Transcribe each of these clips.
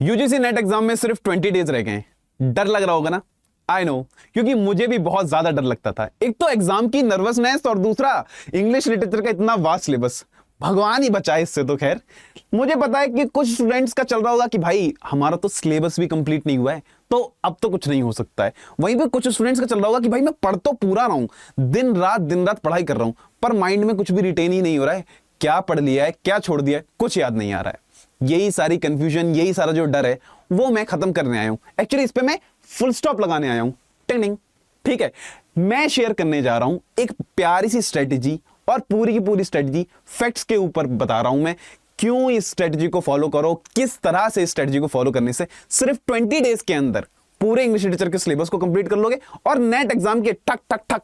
UGC net exam में सिर्फ 20 days रह गए हैं। डर लग रहा होगा ना, आई नो, क्योंकि मुझे भी बहुत ज्यादा डर लगता था। एक तो एग्जाम की नर्वसनेस और दूसरा इंग्लिश लिटरेचर का इतना वास्ट सिलेबस। भगवान ही बचाए इससे तो। खैर, मुझे पता है कि कुछ स्टूडेंट्स का चल रहा होगा कि भाई हमारा तो सिलेबस भी कंप्लीट नहीं हुआ है, तो अब तो कुछ नहीं हो सकता है। वहीं पे कुछ स्टूडेंट्स का चल रहा होगा कि भाई मैं पढ़ तो पूरा रहा हूं, दिन रात पढ़ाई कर रहा हूं, पर माइंड में कुछ भी रिटेन ही नहीं हो रहा है। क्या पढ़ लिया है, क्या छोड़ दिया है, कुछ याद नहीं आ रहा है। यही सारी कंफ्यूजन, यही सारा जो डर है वो मैं खत्म करने आया हूं। एक्चुअली इस पे मैं फुल स्टॉप लगाने आया हूं। टिंग, ठीक है। मैं शेयर करने जा रहा हूं एक प्यारी सी स्ट्रेटेजी, और पूरी की पूरी स्ट्रेटेजी फैक्ट्स के ऊपर बता रहा हूं मैं। क्यों इस स्ट्रेटेजी को फॉलो करो, किस तरह से इस स्ट्रेटेजी को फॉलो करने से सिर्फ 20 डेज के अंदर पूरे इंग्लिश लिटरेचर के सिलेबस को कंप्लीट कर लोगे और नेट एग्जाम के ठक ठक ठक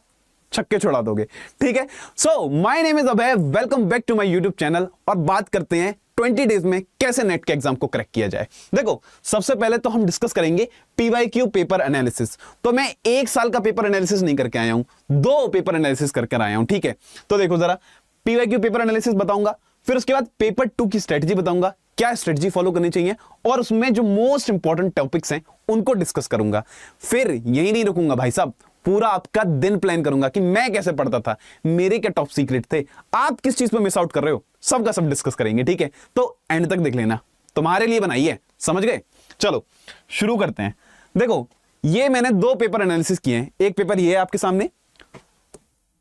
छक्के छोड़ा दोगे। ठीक है। So my name is Abhay, welcome back to my YouTube channel. और बात करते हैं 20 डेज में कैसे नेट के एग्जाम को क्रैक किया जाए। देखो, सबसे पहले तो हम डिस्कस करेंगे पीवाईक्यू पेपर एनालिसिस। तो मैं 1 साल का पेपर एनालिसिस नहीं करके आया हूं, 2 पेपर एनालिसिस करके आया हूं। ठीक है, तो देखो जरा, पीवाईक्यू पेपर एनालिसिस बताऊंगा, फिर उसके बाद पेपर 2 की स्ट्रेटजी बताऊंगा, क्या स्ट्रेटजी फॉलो करनी चाहिए, और उसमें जो मोस्ट इंपॉर्टेंट टॉपिक्स हैं उनको डिस्कस करूंगा। फिर यही नहीं रुकूंगा भाई साहब, पूरा आपका दिन प्लान करूंगा कि मैं कैसे पढ़ता था, मेरे क्या टॉप सीक्रेट थे, आप किस चीज पे मिस आउट कर रहे हो, सबका सब डिस्कस करेंगे। ठीक है, तो एंड तक देख लेना, तुम्हारे लिए बनाई है, समझ गए। चलो शुरू करते हैं। देखो, ये मैंने 2 पेपर एनालिसिस किए हैं। एक पेपर ये है आपके सामने,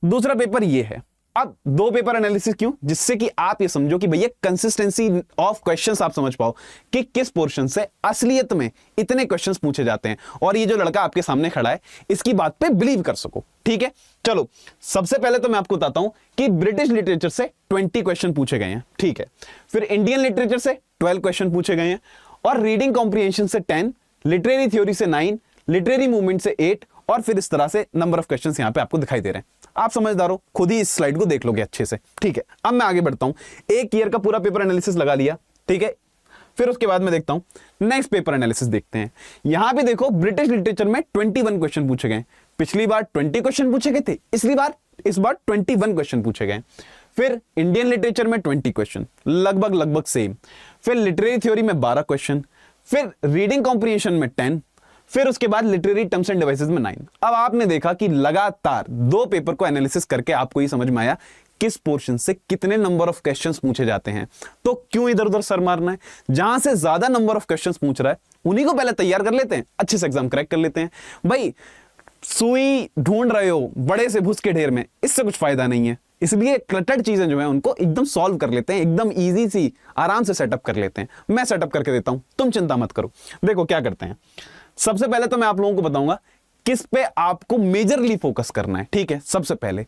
दूसरा पेपर ये है। अब 2 पेपर एनालिसिस क्यों? जिससे कि आप ये समझो कि भैया कंसिस्टेंसी ऑफ क्वेश्चंस आप समझ पाओ कि किस पोर्शन से असलियत में इतने क्वेश्चंस पूछे जाते हैं, और ये जो लड़का आपके सामने खड़ा है इसकी बात पे बिलीव कर सको। ठीक है, चलो सबसे पहले तो मैं आपको बताता हूं कि ब्रिटिश लिटरेचर से 20 क्वेश्चन पूछे गए हैं। ठीक है, फिर इंडियन लिटरेचर से 12 क्वेश्चन पूछे गए हैं, और रीडिंग कॉम्प्रिहेंशन से 10, लिटरेरी थ्योरी से 9, लिटरेरी मूवमेंट से 8, और फिर इस तरह से नंबर ऑफ क्वेश्चंस यहां पे आपको दिखाई दे रहे हैं। आप समझदार हो, खुद ही इस स्लाइड को देख लोगे अच्छे से। ठीक है, अब मैं आगे बढ़ता हूं। 1 ईयर का पूरा पेपर एनालिसिस लगा लिया। ठीक है, फिर उसके बाद मैं देखता हूं नेक्स्ट पेपर एनालिसिस देखते हैं। यहां पे देखो, ब्रिटिश लिटरेचर में 21 क्वेश्चन पूछे गए। पिछली बार 20 क्वेश्चन पूछे गए थे, इस बार 21 क्वेश्चन पूछे गए। फिर इंडियन लिटरेचर में 20 क्वेश्चन, लगभग सेम। फिर लिटरेरी थ्योरी में 12 क्वेश्चन, फिर रीडिंग कॉम्प्रिहेंशन में 10, फिर उसके बाद लिटरेरी टर्म्स एंड डिवाइसेस में 9। अब आपने देखा कि लगातार 2 पेपर को एनालिसिस करके आपको ये समझ में आया किस पोर्शन से कितने नंबर ऑफ क्वेश्चंस पूछे जाते हैं। तो क्यों इधर उधर सर मारना है, जहां से ज्यादा नंबर ऑफ क्वेश्चंस पूछ रहा है उन्हीं को पहले तैयार कर लेते हैं, अच्छे से एग्जाम क्रैक कर लेते हैं। भाई सुई ढूंढ रहे हो बड़े से भूस के ढेर में, इससे कुछ फायदा नहीं है। इसलिए क्लटर्ड चीजें जो है उनको एकदम सॉल्व कर लेते हैं, एकदम इजी सी आराम से सेटअप कर लेते हैं। मैं सेटअप करके देता हूं, तुम चिंता मत करो। देखो क्या करते हैं, सबसे पहले तो मैं आप लोगों को बताऊंगा किस पे आपको मेजरली फोकस करना है। ठीक है, सबसे पहले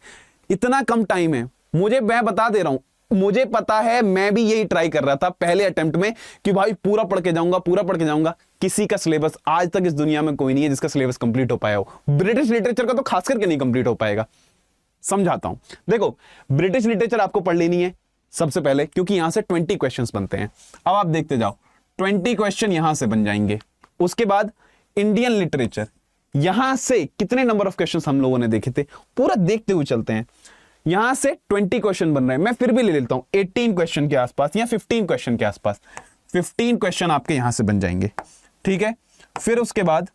इतना कम टाइम है, मैं बता दे रहा हूं, मुझे पता है, मैं भी यही ट्राई कर रहा था पहले अटेम्प्ट में कि भाई पूरा पढ़ के जाऊंगा। किसी का सिलेबस आज तक इस दुनिया में कोई नहीं है जिसका सिलेबस कंप्लीट हो पाया हो। ब्रिटिश लिटरेचर का तो खास करके नहीं कंप्लीट हो पाएगा। समझाता हूं, देखो ब्रिटिश लिटरेचर आपको पढ़ लेनी है सबसे पहले, क्योंकि यहां से 20 क्वेश्चंस बनते हैं। अब आप देखते जाओ, 20 क्वेश्चन यहां से बन जाएंगे। उसके बाद इंडियन लिटरेचर, यहां से कितने नंबर ऑफ क्वेश्चंस हम लोगों ने देखे थे, पूरा देखते हुए चलते हैं। यहां से 20 क्वेश्चन बन रहे हैं, मैं फिर भी ले लेता हूं 18 क्वेश्चन के आसपास या 15 क्वेश्चन के आसपास। 15 क्वेश्चन आपके यहां से बन जाएंगे। ठीक है, फिर उसके बाद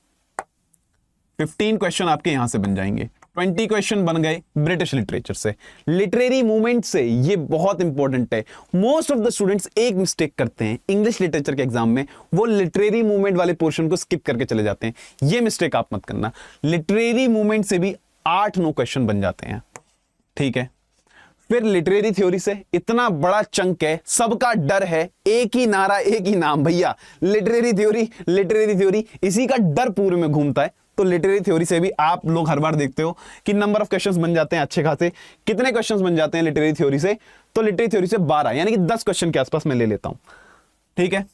15 क्वेश्चन आपके यहां से बन जाएंगे। 20 क्वेश्चन बन गए ब्रिटिश लिटरेचर से। लिटरेरी मूवमेंट से, ये बहुत इंपॉर्टेंट है। मोस्ट ऑफ द स्टूडेंट्स एक मिस्टेक करते हैं इंग्लिश लिटरेचर के एग्जाम में, वो लिटरेरी मूवमेंट वाले पोर्शन को स्किप करके चले जाते हैं। ये मिस्टेक आप मत करना। लिटरेरी मूवमेंट से भी 8-9 क्वेश्चन बन जाते हैं। ठीक है, फिर लिटरेरी थ्योरी से इतना बड़ा चंक है, सबका डर है, एक ही नारा एक ही नाम, भैया लिटरेरी थ्योरी, इसी का डर पूरे में घूमता है। तो लिटरेरी थ्योरी से भी आप लोग हर बार देखते हो कि नंबर ऑफ क्वेश्चंस बन जाते हैं अच्छे खासे। कितने क्वेश्चंस बन जाते हैं लिटरेरी थ्योरी से? तो लिटरेरी थ्योरी से 12, यानी कि 10 क्वेश्चन के आसपास मैं ले लेता हूं। ठीक है,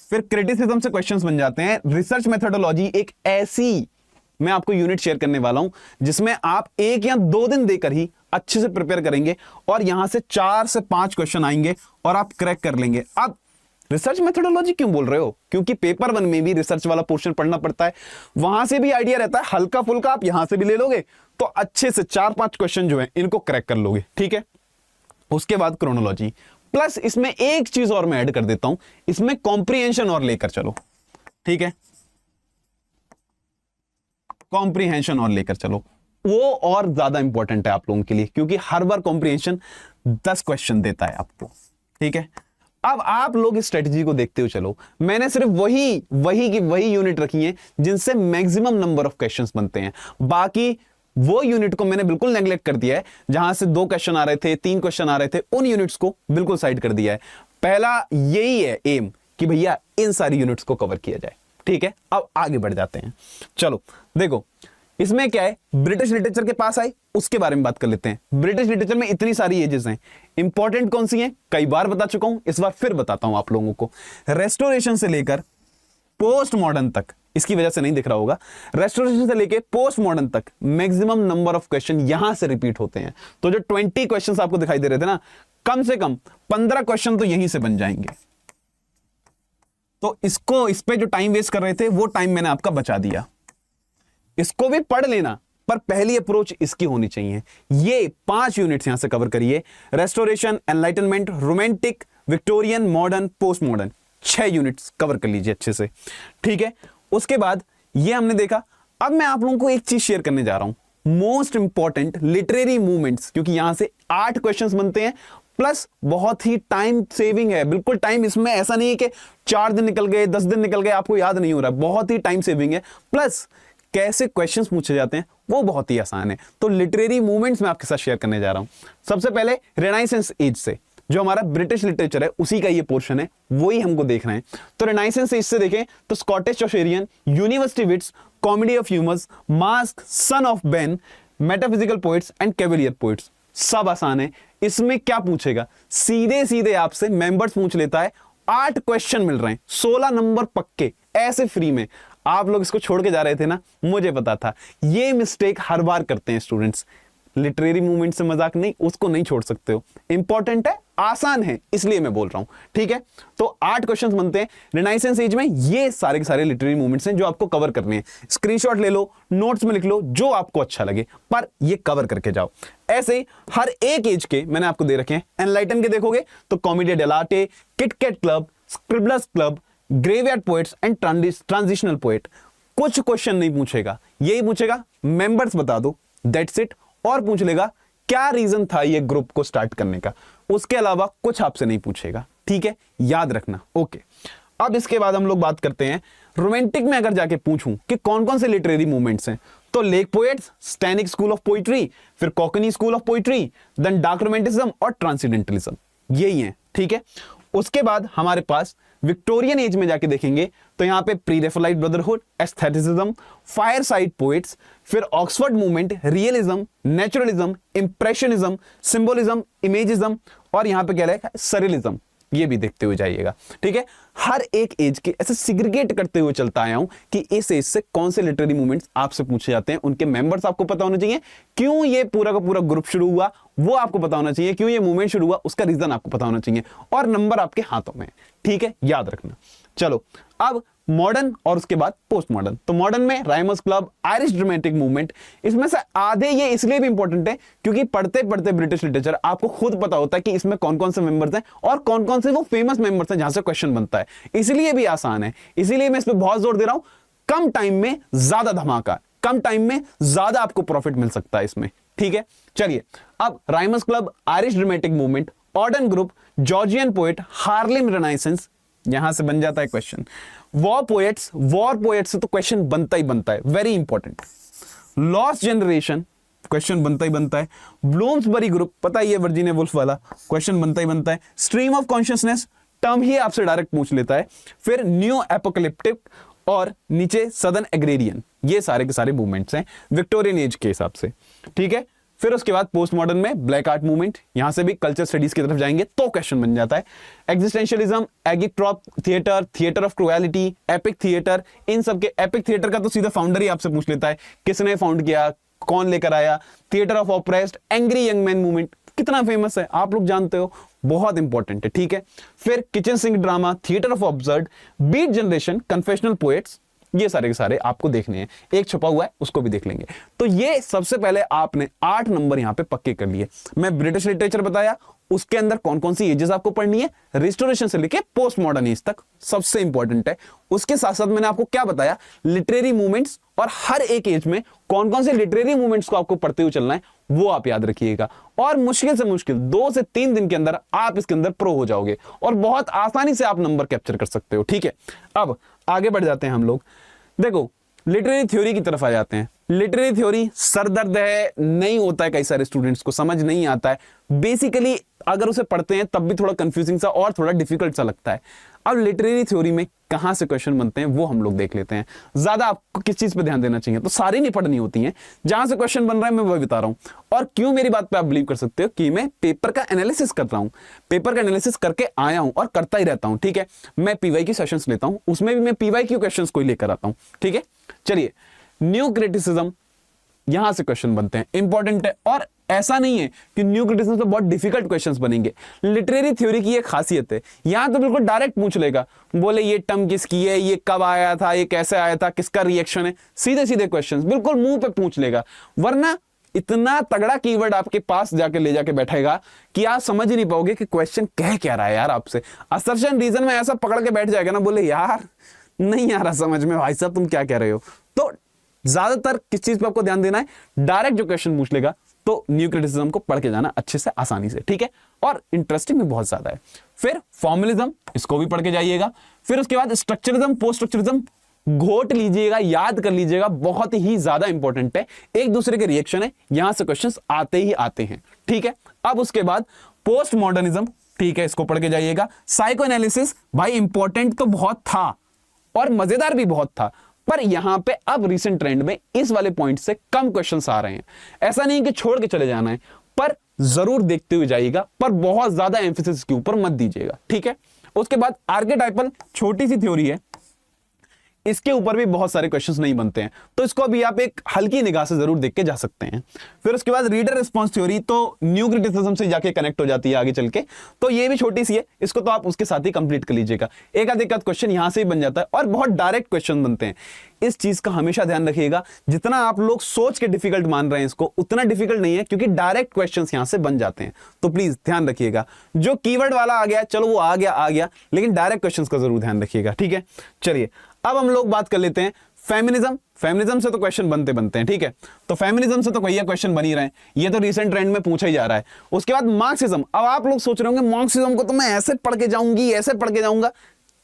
फिर क्रिटिसिज्म से क्वेश्चंस बन जाते हैं। रिसर्च मेथोडोलॉजी एक ऐसी, मैं आपको यूनिट शेयर करने वाला हूं जिसमें आप 1 या 2 दिन देकर ही अच्छे से प्रिपेयर करेंगे, और यहां से 4 से 5 क्वेश्चन आएंगे और आप क्रैक कर लेंगे। अब रिसर्च मेथोडोलॉजी क्यों बोल रहे हो? क्योंकि पेपर 1 में भी रिसर्च वाला पोर्शन पढ़ना पड़ता है, वहां से भी आइडिया रहता है, हल्का फुल्का आप यहां से भी ले लोगे तो अच्छे से 4-5 क्वेश्चन जो है इनको क्रैक कर लोगे। ठीक है, उसके बाद क्रोनोलॉजी, प्लस इसमें एक चीज और मैं ऐड कर देता हूं, इसमें कॉम्प्रिहेंशन और लेकर चलो। ठीक है, कॉम्प्रिहेंशन और लेकर चलो, वो और ज्यादा इंपॉर्टेंट है आप लोगों के लिए, क्योंकि हर बार कॉम्प्रिहेंशन 10 क्वेश्चन देता है आपको। ठीक है, अब आप लोग इस स्ट्रेटजी को देखते हुए चलो। मैंने सिर्फ वही यूनिट रखी है जिनसे मैक्सिमम नंबर ऑफ क्वेश्चंस बनते हैं। बाकी वो यूनिट को मैंने बिल्कुल नेग्लेक्ट कर दिया है, जहां से 2 क्वेश्चन आ रहे थे, 3 क्वेश्चन आ रहे थे, उन यूनिट्स को बिल्कुल साइड कर दिया है। पहला यही है एम कि भैया इन सारी यूनिट्स को कवर किया जाए। ठीक है, अब आगे बढ़ जाते हैं। चलो देखो, इसमें क्या है, ब्रिटिश लिटरेचर के पास आए, उसके बारे में बात कर लेते हैं। ब्रिटिश लिटरेचर में इतनी सारी एजेस हैं, इंपॉर्टेंट कौन सी हैं कई बार बता चुका हूं, इस बार फिर बताता हूं आप लोगों को। रेस्टोरेशन से लेकर पोस्ट मॉडर्न तक, इसकी वजह से नहीं दिख रहा होगा, रेस्टोरेशन से लेकर पोस्ट मॉडर्न तक मैक्सिमम नंबर ऑफ क्वेश्चन यहां से रिपीट होते हैं। तो जो 20 क्वेश्चन आपको दिखाई दे रहे थे ना, कम से कम 15 क्वेश्चन तो यहीं से बन जाएंगे। तो इस पे जो टाइम वेस्ट कर रहे थे वो टाइम मैंने आपका बचा दिया। इसको भी पढ़ लेना, पर पहली अप्रोच इसकी होनी चाहिए। ये 5 यूनिट्स यहां से कवर करिए, restoration, enlightenment, romantic, Victorian, modern, post modern, 6 units cover कर लीजिए अच्छे से। ठीक है, उसके बाद ये हमने देखा। अब मैं आप लोगों को एक चीज शेयर करने जा रहा हूं, मोस्ट इंपॉर्टेंट लिटरेरी मूवमेंट्स, क्योंकि यहां से 8 क्वेश्चंस बनते हैं, प्लस बहुत ही टाइम सेविंग है। बिल्कुल टाइम इसमें ऐसा नहीं है कि 4 दिन निकल गए, 10 दिन निकल गए, आपको याद नहीं हो रहा, बहुत ही टाइम सेविंग है। प्लस कैसे क्वेश्चंस पूछे जाते हैं वो बहुत ही आसान है। तो लिटरेरी मूवमेंट्स मैं आपके साथ शेयर करने जा रहा हूं। सबसे पहले रेनाइसेंस एज से, जो हमारा ब्रिटिश लिटरेचर है उसी का ये पोर्शन है, वही हमको देखना है। तो रेनाइसेंस एज से देखें तो Scottish Chaucerian, university wits, comedy of humours, masque, son of Ben, metaphysical poets and cavalier poets, सब आसान है। इसमें क्या पूछेगा, सीधे सीधे आपसे मेंबर्स पूछ लेता है। 8 क्वेश्चन मिल रहे हैं, 16 नंबर पक्के ऐसे फ्री में। आप लोग इसको छोड़ के जा रहे थे ना, मुझे पता था। ये मिस्टेक हर बार करते हैं स्टूडेंट्स, लिटरेरी मूवमेंट से मजाक नहीं, उसको नहीं छोड़ सकते हो। इंपॉर्टेंट है, आसान है, इसलिए मैं बोल रहा हूं। ठीक है, तो 8 क्वेश्चंस बनते हैं रिनाइसेंस एज में। ये सारे के सारे लिटरेरी मूवमेंट्स हैं जो आपको कवर करने हैं। स्क्रीनशॉट ले लो, नोट्स में लिख लो, जो आपको अच्छा लगे, पर ये कवर करके जाओ। ऐसे ही हर एक एज के मैंने आपको दे रखे हैं। एनलाइटन के देखोगे तो commedia dellarte, Kit Cat club, Scriblerus club, graveyard poets and transitional poet. कुछ क्वेश्चन नहीं पूछेगा, यही पूछेगा मेंबर्स बता दो, दैट्स इट। और पूछ लेगा क्या रीजन था ये ग्रुप को स्टार्ट करने का, उसके अलावा कुछ आपसे नहीं पूछेगा। ठीक है, याद रखना। ओके, अब इसके बाद हम लोग बात करते हैं रोमांटिक में। अगर जाके पूछूं कि कौन कौन से लिटरेरी मूवमेंट्स हैं, तो lake poets, Satanic school of poetry, फिर Cockney school of poetry, then dark romanticism और ट्रांसेंडेंटलिज्म, यही है। ठीक है, उसके बाद हमारे पास विक्टोरियन एज में जाके देखेंगे तो यहां पे pre Raphaelite brotherhood, aestheticism, fireside poets, फिर Oxford movement, realism, naturalism, impressionism, symbolism, imagism, और यहां पे क्या लिखा है, सरियलिज्म। ये भी देखते हुए जाइएगा। ठीक है, हर एक एज के ऐसे सिग्रीगेट करते हुए चलता आया हूं कि इस एज से कौन से लिटरेरी मूवमेंट्स आपसे पूछे जाते हैं, उनके मेंबर्स आपको पता होना चाहिए, क्यों ये पूरा का पूरा ग्रुप शुरू हुआ वो आपको पता होना चाहिए, क्यों ये मूवमेंट शुरू हुआ उसका रीजन आपको पता होना चाहिए, और नंबर आपके हाथों में। ठीक है, याद रखना। चलो अब मॉडर्न और उसके बाद पोस्ट मॉडर्न। तो मॉडर्न में राइमर्स क्लब, आयरिश ड्रामेटिक मूवमेंट, इसमें से आधे ये इसलिए भी इंपॉर्टेंट है क्योंकि पढ़ते पढ़ते ब्रिटिश लिटरेचर आपको खुद पता होता है कि इसमें कौन कौन से मेंबर्स हैं और कौन कौन से वो फेमस मेंबर्स हैं जहां से क्वेश्चन बनता है। इसलिए भी आसान है, इसीलिए मैं इस पर बहुत जोर दे रहा हूं। कम टाइम में ज्यादा धमाका, कम टाइम में ज्यादा आपको प्रॉफिट मिल सकता है इसमें। ठीक है, चलिए अब Rhymers club, Irish dramatic movement, Auden group, Georgian poet, Harlem renaissance, यहां से बन जाता है क्वेश्चन। वॉर पोएट्स से तो क्वेश्चन बनता ही बनता है, very important. Lost generation, question बनता ही बनता है। ब्लूम्सबरी ग्रुप, पता ही है वर्जीनिया वुल्फ वाला, क्वेश्चन बनता ही बनता है। स्ट्रीम ऑफ कॉन्शियसनेस, टर्म ही आपसे डायरेक्ट पूछ लेता है। फिर न्यू एपोकलिप्टिक और नीचे सदर्न एग्रेरियन, ये सारे के सारे मूवमेंट्स हैं विक्टोरियन एज के हिसाब से। ठीक है, फिर उसके बाद पोस्ट मॉडर्न में ब्लैक आर्ट मूवमेंट, यहां से भी कल्चर स्टडीज की तरफ जाएंगे तो क्वेश्चन बन जाता है। Existentialism, agitprop theatre, theatre of cruelty, epic theatre, इन सब के एपिक थिएटर का तो सीधा फाउंडर ही आपसे पूछ लेता है, किसने फाउंड किया, कौन लेकर आया। Theatre of oppressed, angry young man movement, कितना फेमस है आप लोग जानते हो, बहुत इंपॉर्टेंट है। ठीक है, फिर kitchen sink drama, theatre of absurd, beat generation, confessional poets, ये सारे के सारे आपको देखने हैं। एक छुपा हुआ है उसको भी देख लेंगे। तो ये सबसे पहले आपने 8 नंबर यहां पे पक्के कर लिए। मैं ब्रिटिश लिटरेचर बताया, उसके अंदर कौन कौन सी एजेस आपको पढ़नी है, रिस्टोरेशन से लेके पोस्ट मॉडर्न एज तक, सबसे इंपॉर्टेंट है। उसके साथ साथ मैंने आपको क्या बताया, लिटरेरी मूवमेंट्स, और हर एक एज में कौन कौन से लिटरेरी मूवमेंट्स को आपको पढ़ते हुए चलना है वो आप याद रखिएगा। और मुश्किल से मुश्किल 2 से 3 दिन के अंदर आप इसके अंदर प्रो हो जाओगे और बहुत आसानी से आप नंबर कैप्चर कर सकते हो। ठीक है, अब आगे बढ़ जाते हैं हम लोग। देखो लिटरेरी थ्योरी की तरफ आ जाते हैं। लिटरेरी थ्योरी सरदर्द है, नहीं होता है, कई सारे स्टूडेंट्स को समझ नहीं आता है। बेसिकली अगर उसे पढ़ते हैं तब भी थोड़ा कंफ्यूजिंग सा और थोड़ा डिफिकल्ट सा लगता है। अब लिटरेरी थ्योरी में कहां से क्वेश्चन बनते हैं वो हम लोग देख लेते हैं। ज्यादा आपको किस चीज पे ध्यान देना चाहिए, तो सारी नहीं पढ़नी होती हैं, जहां से क्वेश्चन बन रहा है मैं वही बता रहा हूं। और क्यों मेरी बात पे आप बिलीव कर सकते हो कि मैं पेपर का एनालिसिस कर रहा हूं, पेपर का एनालिसिस करके आया हूं और करता ही रहता हूं। ठीक है, मैं पीवाई की सेशंस लेता हूं, उसमें भी मैं पीवाई क्यू क्वेश्चंस को ही लेकर आता हूं। ठीक है, चलिए न्यू क्रिटिसिज्म, यहां से क्वेश्चन बनते हैं, इंपॉर्टेंट है। और ऐसा नहीं है कि न्यू क्रिटिसिज्म से बहुत डिफिकल्ट क्वेश्चंस बनेंगे। लिटरेरी थ्योरी की एक खासियत है, यहां तो बिल्कुल डायरेक्ट पूछ लेगा, बोले ये टर्म किसकी है, ये कब आया था, ये कैसे आया था, किसका रिएक्शन है, सीधे सीधे क्वेश्चंस बिल्कुल मुंह पे पूछ लेगा। वरना इतना तगड़ा कीवर्ड आपके पास जाके ले जाके बैठेगा कि आप समझ ही नहीं पाओगे कि क्वेश्चन कह क्या रहा है यार आपसे। असर्शन रीजन में ऐसा पकड़ के बैठ जाएगा ना, बोले यार नहीं आ रहा समझ में भाई साहब तुम क्या कह रहे हो। तो ज्यादातर किस चीज पे आपको ध्यान देना है, डायरेक्ट जो क्वेश्चन पूछ लेगा तो न्यू क्रिटिसिज्म को पढ़ के जाना अच्छे से, आसानी से। ठीक है, और इंटरेस्टिंग भी बहुत ज्यादा है। फिर फॉर्मलिज्म, इसको भी पढ़ के जाइएगा। फिर उसके बाद स्ट्रक्चरिज्म, पोस्ट स्ट्रक्चरिज्म, घोट लीजिएगा, याद कर लीजिएगा, बहुत ही ज्यादा इंपॉर्टेंट है। एक दूसरे के रिएक्शन है, यहां से क्वेश्चंस आते ही आते हैं। ठीक है, अब उसके बाद पोस्ट मॉडर्निज्म, ठीक है, इसको पढ़ के जाइएगा। साइको एनालिसिस, भाई इंपॉर्टेंट तो बहुत था और मजेदार भी बहुत था, पर यहां पे अब रिसेंट ट्रेंड में इस वाले पॉइंट से कम क्वेश्चंस आ रहे हैं। ऐसा नहीं कि छोड़ के चले जाना है, पर जरूर देखते हुए जाइएगा, पर बहुत ज्यादा एम्फेसिस के ऊपर मत दीजिएगा। ठीक है, उसके बाद आर्केटाइपल, छोटी सी थ्योरी है, इसके ऊपर भी बहुत सारे क्वेश्चंस नहीं बनते हैं, तो इसको भी आप एक हल्की निगाह से जरूर देख के जा सकते हैं। फिर उसके बाद रीडर रिस्पॉन्स थ्योरी, तो न्यू क्रिटिसिज्म से जाके कनेक्ट हो जाती है आगे चल के, तो ये भी छोटी सी है, इसको तो आप उसके साथ ही कंप्लीट कर लीजिएगा। एक आध क्वेश्चन यहां से ही बन जाता है और बहुत डायरेक्ट क्वेश्चन बनते हैं। इस चीज का हमेशा ध्यान रखिएगा, जितना आप लोग सोच के डिफिकल्ट मान रहे हैं इसको, उतना डिफिकल्ट नहीं है, क्योंकि डायरेक्ट क्वेश्चंस यहां से बन जाते हैं। तो प्लीज ध्यान रखिएगा, जो कीवर्ड वाला आ गया चलो वो आ गया, लेकिन डायरेक्ट क्वेश्चंस का जरूर ध्यान रखिएगा। ठीक है, चलिए अब हम लोग बात कर लेते हैं फेमिनिज्म। फेमिनिज्म से तो क्वेश्चन बनते हैं। ठीक है, तो फेमिनिज्म से तो भैया क्वेश्चन बन ही रहे हैं, ये तो रिसेंट ट्रेंड में पूछा ही जा रहा है। उसके बाद मार्क्सिज्म, अब आप लोग सोच रहे होंगे मार्क्सिज्म को तो मैं ऐसे पढ़ के जाऊंगी, ऐसे पढ़ के जाऊंगा।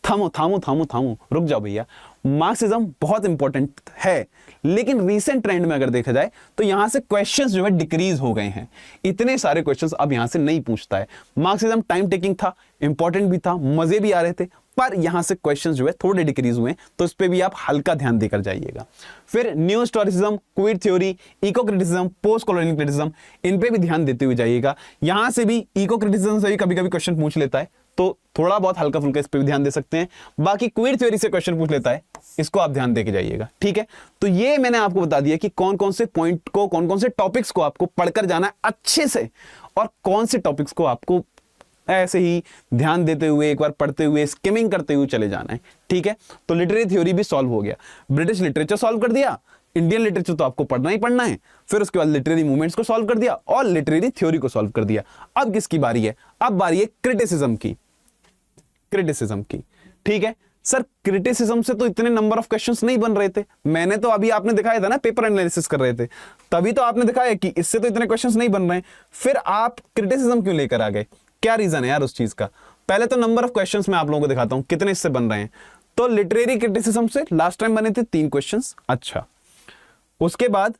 थामो, रुक जाओ भैया। मार्क्सिज्म बहुत इंपॉर्टेंट है, लेकिन रीसेंट ट्रेंड में अगर देखा जाए तो यहां से क्वेश्चंस जो है डिक्रीज हो गए हैं। इतने सारे क्वेश्चंस अब यहां से नहीं पूछता है। मार्क्सिज्म टाइम टेकिंग था, इंपॉर्टेंट भी था, मजे भी आ रहे थे, पर यहां से क्वेश्चंस जो है थोड़े डिक्रीज हुए, तो इस पे भी आप हल्का ध्यान देकर जाइएगा। फिर new historicism, queer theory, eco criticism, post colonial criticism, इन पे भी ध्यान देते हुए जाइएगा। यहां से भी इको क्रिटिसिज्म से भी कभी कभी क्वेश्चन पूछ लेता है, तो थोड़ा बहुत हल्का फुल्का इस पे भी ध्यान दे सकते हैं। बाकी क्वीर थ्योरी से क्वेश्चन पूछ लेता है, इसको आप ध्यान देके जाइएगा। ठीक है, तो ये मैंने आपको बता दिया कि कौन कौन से पॉइंट को, कौन कौन से टॉपिक्स को आपको पढ़कर जाना है अच्छे से, और कौन से टॉपिक्स को आपको ऐसे ही ध्यान देते हुए, एक बार पढ़ते हुए, स्किमिंग करते हुए चले जाना है। ठीक है, तो लिटरेरी थ्योरी भी सॉल्व हो गया, ब्रिटिश लिटरेचर सॉल्व कर दिया, इंडियन लिटरेचर तो आपको पढ़ना ही पढ़ना है, फिर उसके बाद लिटरेरी मूवमेंट्स को सॉल्व कर दिया और लिटरेरी थ्योरी को सॉल्व कर दिया। अब किसकी बारी है? अब बारी है क्रिटिसिज्म की। ठीक है सर, क्रिटिसिज्म से तो इतने नंबर ऑफ क्वेश्चंस नहीं बन रहे थे। मैंने तो अभी आपने दिखाया था ना, पेपर एनालिसिस कर रहे थे, तभी तो आपने दिखाया कि इससे तो इतने क्वेश्चंस नहीं बन रहे हैं। फिर आप क्रिटिसिज्म क्यों लेकर आ गए? क्या रीजन है यार उस चीज का? पहले तो नंबर ऑफ क्वेश्चंस मैं आप लोगों को दिखाता हूं कितने इससे बन रहे हैं। तो लिटरेरी क्रिटिसिज्म से लास्ट टाइम बने थे 3 क्वेश्चंस। अच्छा, उसके बाद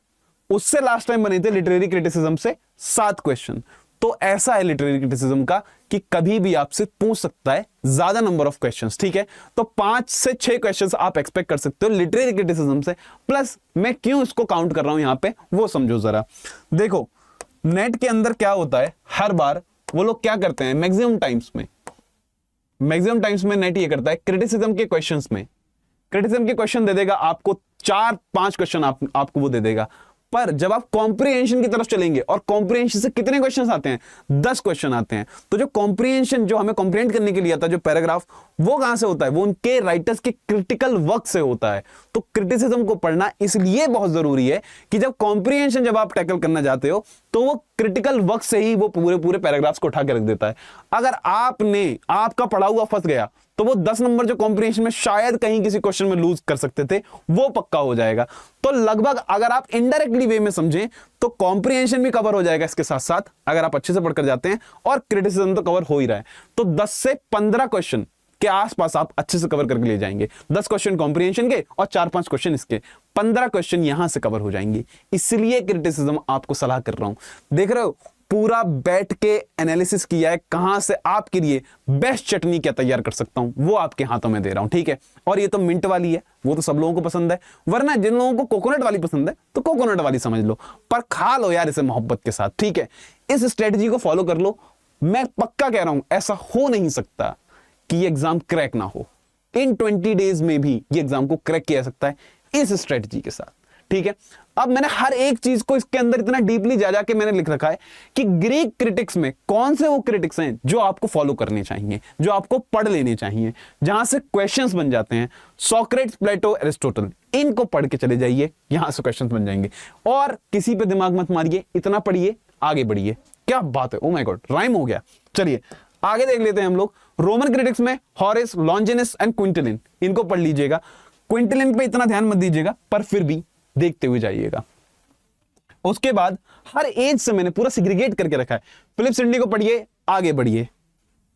उससे लास्ट टाइम बने थे लिटरेरी क्रिटिसिज्म से 7 क्वेश्चन। तो ऐसा है लिटरेरी क्रिटिसिज्म का कि कभी भी आपसे पूछ सकता है ज्यादा नंबर ऑफ क्वेश्चंस। ठीक है, तो 5 से 6 क्वेश्चंस आप एक्सपेक्ट कर सकते हो लिटरेरी क्रिटिसिज्म से। प्लस मैं क्यों इसको काउंट कर रहा हूं यहां पे, वो समझो जरा। देखो नेट के अंदर क्या होता है, हर बार वो लोग क्या करते हैं, मैक्सिमम टाइम्स में नेट ये करता है, क्रिटिसिज्म के क्वेश्चन दे देगा आपको, 4-5 क्वेश्चन आपको वो दे देगा। पर जब आप कॉम्प्रिहेंशन की तरफ चलेंगे, और कॉम्प्रिहेंशन से कितने क्वेश्चंस आते हैं? 10 क्वेश्चन आते हैं। तो जो कॉम्प्रिहेंशन, जो हमें कॉम्प्रिहेंड करने के लिए आता है, जो पैराग्राफ, वो कहां से होता है? वो उनके राइटर्स के क्रिटिकल वर्क से होता है। तो क्रिटिसिज्म को पढ़ना इसलिए बहुत जरूरी है कि जब कॉम्प्रिहेंशन जब आप टैकल करना चाहते हो, तो वो क्रिटिकल वर्क से ही वो पूरे पूरे पैराग्राफ्स को उठा के रख देता है। अगर आपका पढ़ा हुआ फंस गया तो वो 10 नंबर जो कॉम्प्रिहेंशन में शायद कहीं किसी क्वेश्चन में लूज कर सकते थे वो पक्का हो जाएगा। तो लगभग अगर आप इनडायरेक्टली वे में समझें तो कॉम्प्रिहेंशन भी कवर हो जाएगा इसके साथ साथ, अगर आप अच्छे से पढ़कर जाते हैं, और क्रिटिसिज्म तो कवर हो ही रहा है। तो 10 से 15 क्वेश्चन के आसपास आप अच्छे से कवर करके ले जाएंगे। 10 क्वेश्चन कॉम्प्रिहेंशन के और 4-5 क्वेश्चन इसके, 15 क्वेश्चन यहां से कवर हो जाएंगे। इसलिए क्रिटिसिज्म आपको सलाह कर रहा हूं। देख रहे हो, पूरा बैठ के एनालिसिस किया है, कहां से आपके लिए बेस्ट चटनी क्या तैयार कर सकता हूं वो आपके हाथों में दे रहा हूं, ठीक है। और ये तो मिंट वाली है, वो तो सब लोगों को पसंद है, वरना जिन लोगों को कोकोनट वाली पसंद है तो कोकोनट वाली समझ लो, पर खा लो यार इसे मोहब्बत के साथ, ठीक है। इस स्ट्रेटजी को फॉलो कर लो। मैं पक्का कह रहा हूं ऐसा हो नहीं सकता कि ये एग्जाम क्रैक ना हो। इन 20 डेज में भी ये एग्जाम को क्रैक किया जा सकता है इस स्ट्रेटजी के साथ, ठीक है। अब मैंने हर एक चीज को इसके अंदर इतना डीपली जा के मैंने लिख रखा है कि ग्रीक क्रिटिक्स में कौन से वो क्रिटिक्स हैं जो आपको फॉलो करने चाहिए, जो आपको पढ़ लेने चाहिए, जहां से क्वेश्चंस बन जाते हैं। सोक्रेट्स, प्लेटो, एरिस्टोटल, इनको पढ़ के चले जाइए, यहां से क्वेश्चंस बन जाएंगे। और किसी पे दिमाग मत मारिए, इतना पढ़िए, आगे बढ़िए। क्या बात है, ओ माय गॉड, राइम हो गया। चलिए आगे देख लेते हैं हम लोग। रोमन क्रिटिक्स में हॉरेस, लॉन्जिनस एंड क्विंटिलिन, इनको पढ़ लीजिएगा। क्विंटिलिन पे इतना ध्यान मत दीजिएगा, पर फिर भी देखते हुए जाइएगा। उसके बाद हर एज से मैंने पूरा सिग्रीगेट करके रखा है। फिलिप सिडनी को पढ़िए, आगे बढ़िए,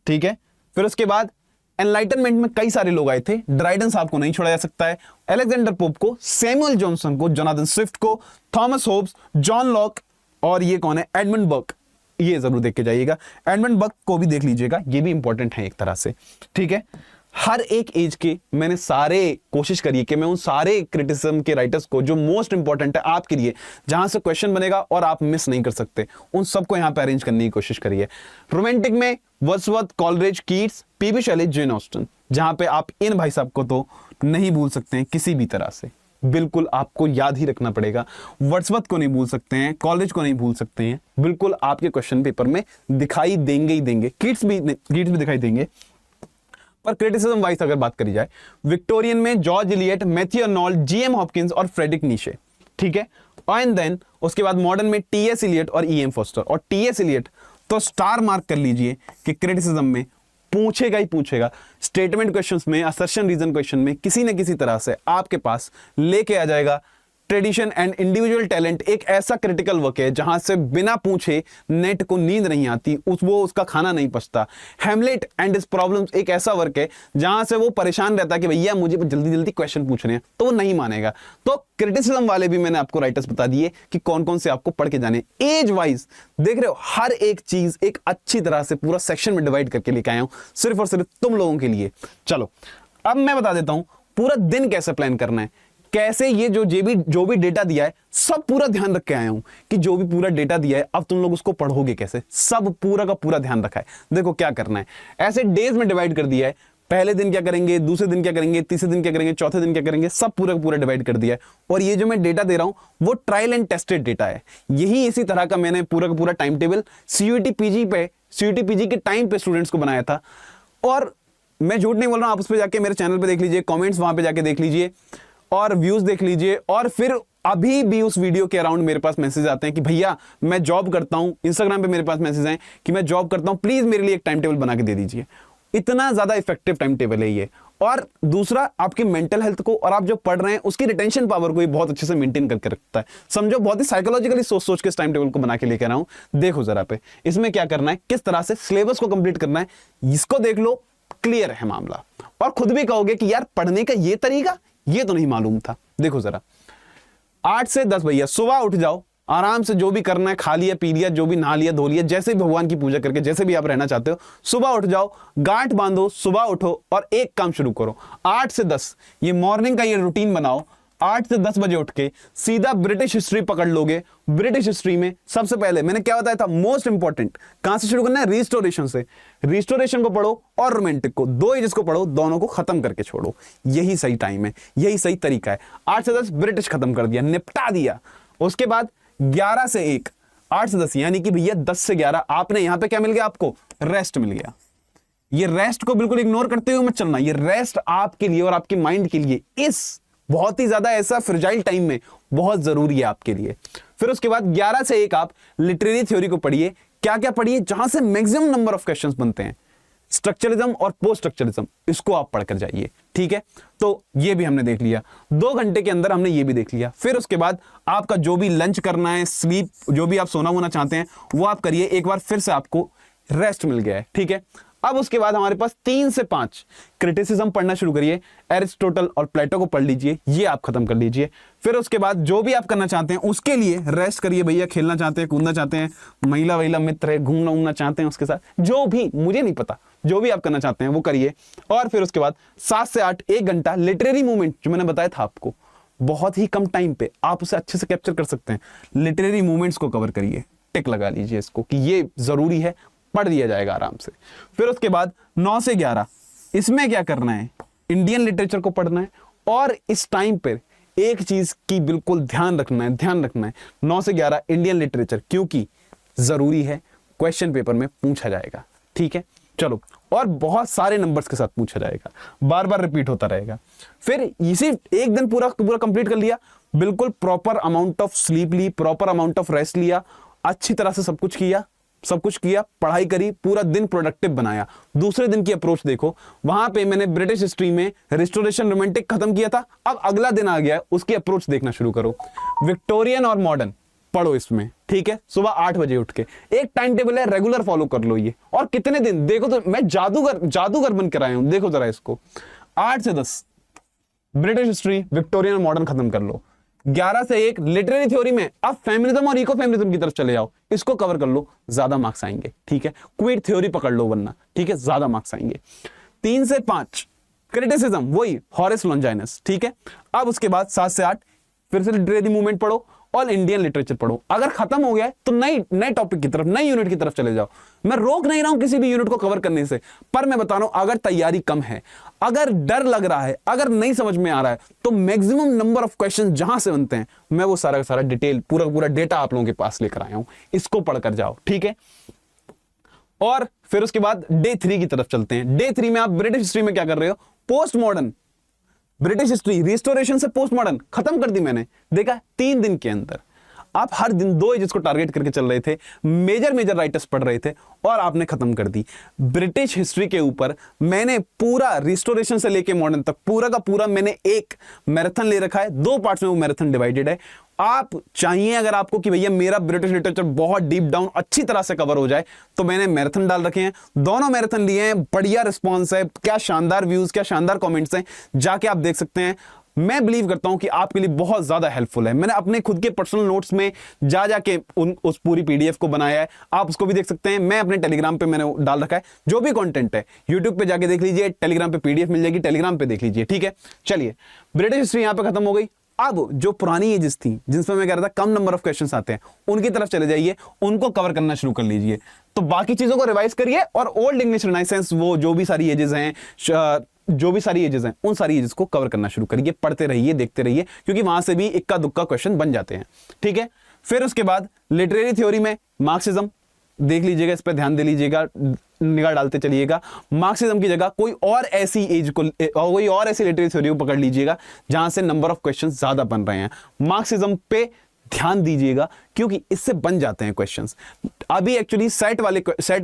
ठीक है। फिर उसके बाद एनलाइटनमेंट में कई सारे लोग आए थे, ड्राइडन साहब को नहीं छोड़ा जा सकता है, अलेक्जेंडर पोप को, सैमुअल जॉनसन को, जोनाथन स्विफ्ट को, थॉमस होब्स, जॉन लॉक, और ये कौन है, एडमंड बर्क, ये जरूर देख के जाइएगा। एडमंड बर्क को भी देख लीजिएगा, ये भी इंपॉर्टेंट है एक तरह से, ठीक है। हर एक एज के मैंने सारे कोशिश करी कि मैं उन सारे क्रिटिसिज्म के राइटर्स को जो मोस्ट इंपॉर्टेंट है आपके लिए, जहां से क्वेश्चन बनेगा और आप मिस नहीं कर सकते, उन सबको यहां पे अरेंज करने की कोशिश करिए। रोमांटिक में वर्ड्सवर्थ, कॉलरिज, कीट्स, पीबी शेली, जेन ऑस्टन, जहां पे आप इन भाई साहब को तो नहीं भूल सकते हैं किसी भी तरह से, बिल्कुल आपको याद ही रखना पड़ेगा। वर्ड्सवर्थ को नहीं भूल सकते हैं, कॉलेज को नहीं भूल सकते हैं, बिल्कुल आपके क्वेश्चन पेपर में दिखाई देंगे ही देंगे। कीट्स भी दिखाई देंगे। पर क्रिटिसिज्म वाइज अगर बात करी जाए, विक्टोरियन में George Eliot, Matthew Arnold, GM Hopkins और फ्रेडरिक नीशे, ठीक है। एंड देन उसके बाद मॉडर्न में टीएस इलियट और ईएम फोस्टर। और टीएस इलियट तो स्टार मार्क कर लीजिए कि क्रिटिसिज्म में पूछेगा ही पूछेगा। स्टेटमेंट क्वेश्चंस में, असर्शन रीजन क्वेश्चन में किसी न किसी तरह से आपके पास लेके आ जाएगा। ट्रेडिशन एंड इंडिविजुअल टैलेंट एक ऐसा क्रिटिकल वर्क है जहां से बिना पूछे नेट को नींद नहीं आती, उसका खाना नहीं पचता। हेमलेट एंड हिज प्रॉब्लम्स एक ऐसा वर्क है जहां से वो परेशान रहता है कि भैया मुझे जल्दी जल्दी क्वेश्चन पूछ रहे हैं, तो वो नहीं मानेगा। तो क्रिटिसिज्म वाले भी मैंने आपको राइटर्स बता दिए कि कौन कौन से आपको पढ़ के जाने। एज वाइज देख रहे हो, हर एक चीज एक अच्छी तरह से पूरा सेक्शन में डिवाइड करके लेके आया हूं, सिर्फ और सिर्फ तुम लोगों के लिए। चलो अब मैं बता देता हूं पूरा दिन कैसे प्लान करना है, कैसे ये जो भी डेटा दिया है सब पूरा ध्यान रख के आया हूं कि जो भी पूरा डेटा दिया है अब तुम लोग उसको पढ़ोगे कैसे, सब पूरा का पूरा ध्यान रखा है। देखो क्या करना है, ऐसे डेज में डिवाइड कर दिया है। पहले दिन क्या करेंगे, दूसरे दिन क्या करेंगे, तीसरे दिन क्या करेंगे, चौथे दिन क्या करेंगे, सब पूरा का पूरा डिवाइड कर दिया है। और ये जो मैं डेटा दे रहा हूं वो ट्रायल एंड टेस्टेड डेटा है। यही इसी तरह का मैंने पूरा का पूरा टाइम टेबल सीयूईटी पीजी के टाइम पे स्टूडेंट्स को बनाया था। और मैं झूठ नहीं बोल रहा हूं, आप उस पर जाके मेरे चैनल पे देख लीजिए, कमेंट्स वहां पे जाके देख लीजिए और व्यूज देख लीजिए। और फिर अभी भी उस वीडियो के अराउंड मेरे पास मैसेज आते हैं कि भैया मैं जॉब करता हूं, इंस्टाग्राम पे मेरे पास मैसेज आए कि मैं जॉब करता हूं, प्लीज मेरे लिए एक टाइम टेबल बना के दे दीजिए। इतना ज्यादा इफेक्टिव टाइम टेबल है ये। और दूसरा, आपकी मेंटल हेल्थ को और आप जो पढ़ रहे हैं उसकी रिटेंशन पावर को भी बहुत अच्छे से मेंटेन करके रखता है। समझो बहुत ही साइकोलॉजिकली सोच सोच के इस टाइम टेबल को बना के लेकर आया हूं। देखो जरा पे इसमें क्या करना है, किस तरह से सिलेबस को कंप्लीट करना है, इसको देख लो, क्लियर है मामला। और खुद भी कहोगे कि यार पढ़ने का ये तरीका ये तो नहीं मालूम था। देखो जरा 8 से 10 भैया सुबह उठ जाओ, आराम से जो भी करना है खा लिया पी लिया, जो भी नहा लिया धो लिया, जैसे भी भगवान की पूजा करके जैसे भी आप रहना चाहते हो, सुबह उठ जाओ, गांठ बांधो, सुबह उठो और एक काम शुरू करो। 8 से 10 ये मॉर्निंग का ये रूटीन बनाओ। 8 से 10 बजे उठ के सीधा ब्रिटिश हिस्ट्री पकड़ लोगे। ब्रिटिश हिस्ट्री में सबसे पहले मैंने क्या बताया था, मोस्ट इंपॉर्टेंट कहां से शुरू करना है, रिस्टोरेशन से। रिस्टोरेशन को पढ़ो और रोमांटिक को, दो एजेस को पढ़ो, दोनों को खत्म करके छोड़ो। यही सही टाइम है, यही सही तरीका है। 8 से 10 ब्रिटिश खत्म कर दिया, निपटा दिया। उसके बाद 11 से 1, 8 से 10 यानी कि भैया 10 से 11 आपने यहां पे क्या मिल गया, आपको रेस्ट मिल गया। ये रेस्ट को बिल्कुल इग्नोर करते हुए मत चलना। ये रेस्ट आपके लिए और आपके माइंड के लिए इस बहुत ही ज्यादा ऐसा फ्रेजाइल टाइम में बहुत जरूरी है आपके लिए। फिर उसके बाद 11 से 1 आप लिटरेरी थ्योरी को पढ़िए। क्या क्या पढ़िए? जहां से मैक्सिमम नंबर ऑफ क्वेश्चंस बनते हैं, स्ट्रक्चरलिज्म और पोस्ट स्ट्रक्चरलिज्म, इसको आप पढ़कर जाइए। ठीक है, तो ये भी हमने देख लिया, 2 घंटे के अंदर हमने ये भी देख लिया। फिर उसके बाद आपका जो भी लंच करना है, स्लीप, जो भी आप सोना वोना चाहते हैं वो आप करिए। एक बार फिर से आपको रेस्ट मिल गया है। ठीक है, अब उसके बाद हमारे पास 3 से 5 क्रिटिसिज्म पढ़ना शुरू करिए। एरिस्टोटल और प्लेटो को पढ़ लीजिए, ये आप खत्म कर लीजिए। फिर उसके बाद जो भी आप करना चाहते हैं उसके लिए रेस्ट करिए भैया। खेलना चाहते हैं, कूदना चाहते हैं, महिला वहीला मित्र है, घूमना उमना चाहते हैं उसके साथ, जो भी, मुझे नहीं पता, जो भी आप करना चाहते हैं वो करिए। और फिर उसके बाद 7 से 8 1 घंटा लिटरेरी मूवमेंट, जो मैंने बताया था आपको, बहुत ही कम टाइम पे आप उसे अच्छे से कैप्चर कर सकते हैं। लिटरेरी मूवमेंट्स को कवर करिए, टिक लगा लीजिए इसको कि ये जरूरी है, पढ़ दिया जाएगा आराम से। फिर उसके बाद 9 से 11 इसमें क्या करना है? इंडियन लिटरेचर को पढ़ना है। और इस टाइम पर एक चीज की बिल्कुल ध्यान रखना है 9 से 11 इंडियन लिटरेचर, क्योंकि जरूरी है, क्वेश्चन पेपर में पूछा जाएगा। ठीक है, चलो, और बहुत सारे नंबर्स के साथ पूछा जाएगा, बार बार रिपीट होता रहेगा। फिर इसी एक दिन पूरा कंप्लीट कर लिया, बिल्कुल प्रॉपर अमाउंट ऑफ स्लीप ली, प्रॉपर अमाउंट ऑफ रेस्ट लिया, अच्छी तरह से सब कुछ किया, पढ़ाई करी, पूरा दिन प्रोडक्टिव बनाया। दूसरे दिन की अप्रोच देखो, वहां पे मैंने ब्रिटिश हिस्ट्री में रिस्टोरेशन रोमांटिक खत्म किया था, अब अगला दिन आ गया है, उसकी अप्रोच देखना शुरू करो। विक्टोरियन और मॉडर्न पढ़ो इसमें। ठीक है, सुबह 8 बजे उठ के, एक टाइम टेबल है, रेगुलर फॉलो कर लो ये। और कितने दिन देखो, तो मैं जादूगर बन कर आया हूं, देखो जरा इसको। 8 से 10 ब्रिटिश हिस्ट्री, विक्टोरियन और मॉडर्न खत्म कर लो। 11 से 1 लिटरेरी थ्योरी में अब फेमिनिज्म और इको फेमिनिज्म की तरफ चले जाओ, इसको कवर कर लो, ज्यादा मार्क्स आएंगे। ठीक है, क्वीर थ्योरी पकड़ लो वरना, ठीक है, ज्यादा मार्क्स आएंगे। 3 से 5 क्रिटिसिज्म, वही हॉरेस लॉन्जाइनस। ठीक है, अब उसके बाद 7 से 8 फिर से लिटरेरी मूवमेंट पढ़ो और इंडियन लिटरेचर पढ़ो। अगर खत्म हो गया है तो नए टॉपिक की तरफ, नई यूनिट की तरफ चले जाओ। मैं रोक नहीं रहा हूं किसी भी यूनिट को कवर करने से, पर मैं बता रहा हूं अगर तैयारी कम है, अगर डर लग रहा है, अगर नहीं समझ में आ रहा है, तो मैक्सिमम नंबर ऑफ क्वेश्चन जहां से बनते हैं, मैं वो सारा का सारा डिटेल, पूरा डेटा आप लोगों के पास लेकर आया हूं, इसको पढ़कर जाओ। ठीक है, और फिर उसके बाद डे 3 की तरफ चलते हैं। डे 3 में आप ब्रिटिश हिस्ट्री में क्या कर रहे हो? Post modern, British history restoration से पोस्ट मॉडर्न खत्म कर दी मैंने, देखा 3 दिन के अंदर। आप हर दिन 2 एजेस को टारगेट करके चल रहे थे, मेजर राइटर्स पढ़ रहे थे और आपने खत्म कर दी। ब्रिटिश हिस्ट्री के ऊपर मैंने पूरा रिस्टोरेशन से लेके मॉडर्न तक पूरा का पूरा मैंने एक मैराथन ले रखा है, 2 पार्ट्स में वो मैराथन डिवाइडेड है। आप चाहिए अगर आपको कि भैया मेरा ब्रिटिश लिटरेचर बहुत डीप डाउन अच्छी तरह से कवर हो जाए, तो मैंने मैराथन डाल रखे हैं, दोनों मैराथन लिए हैं, बढ़िया रिस्पॉन्स है, क्या शानदार व्यूज, क्या शानदार कमेंट्स हैं, जाके आप देख सकते हैं। मैं बिलीव करता हूं कि आपके लिए बहुत ज्यादा हेल्पफुल है। मैंने अपने खुद के पर्सनल नोट्स में जाके उस पूरी पीडीएफ को बनाया है, आप उसको भी देख सकते हैं। मैं अपने टेलीग्राम पे मैंने डाल रखा है, जो भी कंटेंट है यूट्यूब पे जाके देख लीजिए, टेलीग्राम पे पीडीएफ मिल जाएगी, टेलीग्राम पे देख लीजिए। ठीक है, चलिए, ब्रिटिश हिस्ट्री यहां पे खत्म हो गई। अब जो पुरानी एजेस थी जिनमें मैं कह रहा था कम नंबर ऑफ क्वेश्चंस आते हैं, उनकी तरफ चले जाइए, उनको कवर करना शुरू कर लीजिए। तो बाकी चीजों को रिवाइज करिए और ओल्ड इंग्लिश रिनाइसेंस, वो जो भी सारी एजेस हैं, उन सारी एजेस को कवर करना शुरू करिए, पढ़ते रहिए, देखते रहिए, क्योंकि वहां से भी इक्का दुक्का क्वेश्चन बन जाते हैं। ठीक है, फिर उसके बाद लिटरेरी थ्योरी में मार्क्सिज्म देख लीजिएगा, इस पर ध्यान दे लीजिएगा, निगाह डालते चलिएगा। मार्क्सिज्म की जगह कोई और ऐसी लिटरेरी थ्योरी को पकड़ लीजिएगा जहां से नंबर ऑफ क्वेश्चन ज्यादा बन रहे हैं। मार्क्सिज्म पे ध्यान दीजिएगा, क्योंकि इससे बन जाते हैं क्वेश्चंस। अभी एक्चुअली सेट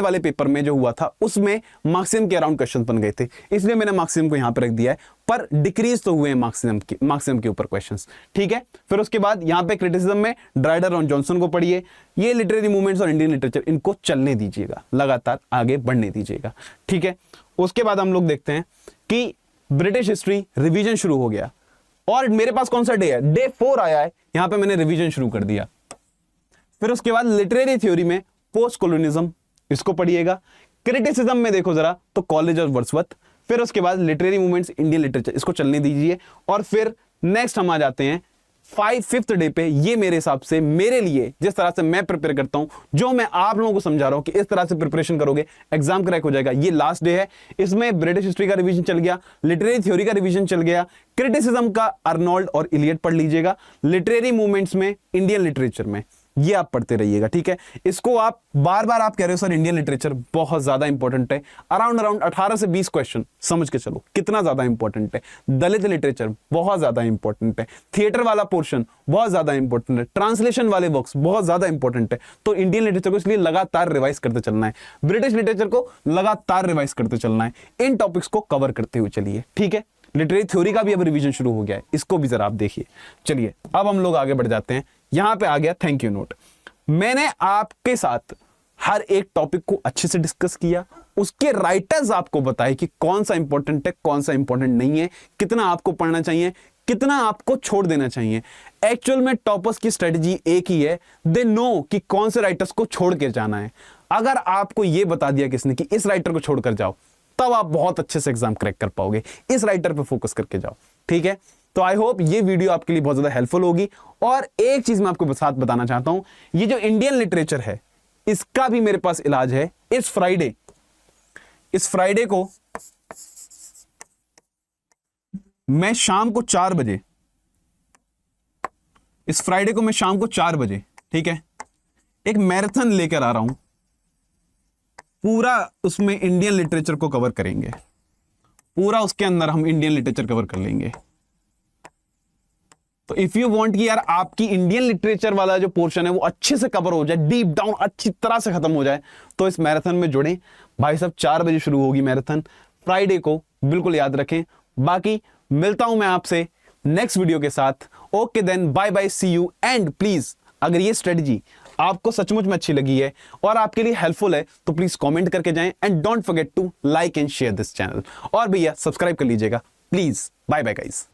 वाले पेपर में जो हुआ था, उसमें मार्क्सिज्म के अराउंड क्वेश्चंस बन गए थे, इसलिए मैंने मार्क्सिज्म को यहां पर रख दिया है, पर डिक्रीज तो हुए हैं मार्क्सिज्म के ऊपर क्वेश्चंस। ठीक है, फिर उसके बाद यहां पे क्रिटिसिज्म में ड्राइडर और जॉनसन को पढ़िए। ये लिटरेरी मूवमेंट्स और इंडियन लिटरेचर, इनको चलने दीजिएगा, लगातार आगे बढ़ने दीजिएगा। ठीक है, उसके बाद हम लोग देखते हैं कि ब्रिटिश हिस्ट्री रिवीजन शुरू हो गया, और मेरे पास कौन सा डे है? डे 4 आया है, यहां पे मैंने रिवीजन शुरू कर दिया। फिर उसके बाद लिटरेरी थ्योरी में पोस्ट कॉलोनिज्म, इसको पढ़िएगा। क्रिटिसिज्म में देखो जरा तो कॉलेज और वर्ड्सवर्थ। फिर उसके बाद लिटरेरी मूवमेंट्स, इंडियन लिटरेचर, इसको चलने दीजिए। और फिर नेक्स्ट हम आ जाते हैं 5th डे पे। ये मेरे हिसाब से, मेरे लिए जिस तरह से मैं प्रिपेयर करता हूं, जो मैं आप लोगों को समझा रहा हूं कि इस तरह से प्रिपरेशन करोगे एग्जाम क्रैक हो जाएगा, ये लास्ट डे है। इसमें ब्रिटिश हिस्ट्री का रिवीजन चल गया, लिटरेरी थ्योरी का रिवीजन चल गया, क्रिटिसिज्म का अर्नोल्ड और इलियट पढ़ लीजिएगा, लिटरेरी मूवमेंट्स में, इंडियन लिटरेचर में ये आप पढ़ते रहिएगा, ठीक है। इसको आप बार बार आप कह रहे हो सर इंडियन लिटरेचर बहुत ज्यादा इंपॉर्टेंट है, अराउंड 18 से 20 क्वेश्चन समझ के चलो कितना ज्यादा इंपॉर्टेंट है। दलित लिटरेचर बहुत ज्यादा इंपॉर्टेंट है, थिएटर वाला पोर्शन बहुत ज्यादा इंपॉर्टेंट है, ट्रांसलेशन वाले बुक्स बहुत ज्यादा इंपॉर्टेंट है। तो इंडियन लिटरेचर को इसलिए लगातार रिवाइज करते चलना है, ब्रिटिश लिटरेचर को लगातार रिवाइज करते चलना है, इन टॉपिक्स को कवर करते हुए चलिए, ठीक है। लिटरेरी थ्योरी का भी अब रिवीजन शुरू हो गया है, इसको भी जरा आप देखिए। चलिए अब हम लोग आगे बढ़ जाते हैं। यहां पे आ गया थैंक यू नोट। मैंने आपके साथ हर एक टॉपिक को अच्छे से डिस्कस किया, उसके राइटर्स आपको बताए कि कौन सा इंपॉर्टेंट है, कौन सा इंपॉर्टेंट नहीं है, कितना आपको पढ़ना चाहिए, कितना आपको छोड़ देना चाहिए। एक्चुअल में टॉपर्स की स्ट्रेटजी एक ही है, दे नो कि कौन से राइटर्स को छोड़ के जाना है। अगर आपको यह बता दिया किसने कि इस राइटर को छोड़कर जाओ, तब आप बहुत अच्छे से एग्जाम क्रैक कर पाओगे। इस राइटर पे फोकस करके जाओ, ठीक है। तो आई होप ये वीडियो आपके लिए बहुत ज्यादा हेल्पफुल होगी। और एक चीज मैं आपको साथ बताना चाहता हूं, ये जो इंडियन लिटरेचर है इसका भी मेरे पास इलाज है। इस फ्राइडे को मैं शाम को 4 बजे, इस फ्राइडे को मैं शाम को 4 बजे, ठीक है, एक मैराथन लेकर आ रहा हूं। पूरा उसमें इंडियन लिटरेचर को कवर करेंगे, पूरा उसके अंदर हम इंडियन लिटरेचर कवर कर लेंगे। तो इफ यू वांट कि यार आपकी इंडियन लिटरेचर वाला जो पोर्शन है वो अच्छे से कवर हो जाए, डीप डाउन अच्छी तरह से खत्म हो जाए, तो इस मैराथन में जुड़ें। भाई साहब 4 बजे शुरू होगी मैराथन, फ्राइडे को, बिल्कुल याद रखें। बाकी मिलता हूं मैं आपसे नेक्स्ट वीडियो के साथ। Okay then, bye bye, see you. And please अगर ये स्ट्रेटजी आपको सचमुच में अच्छी लगी है और आपके लिए हेल्पफुल है तो प्लीज कमेंट करके जाएं and don't forget to like and share this channel. और भैया सब्सक्राइब कर लीजिएगा प्लीज। Bye bye guys.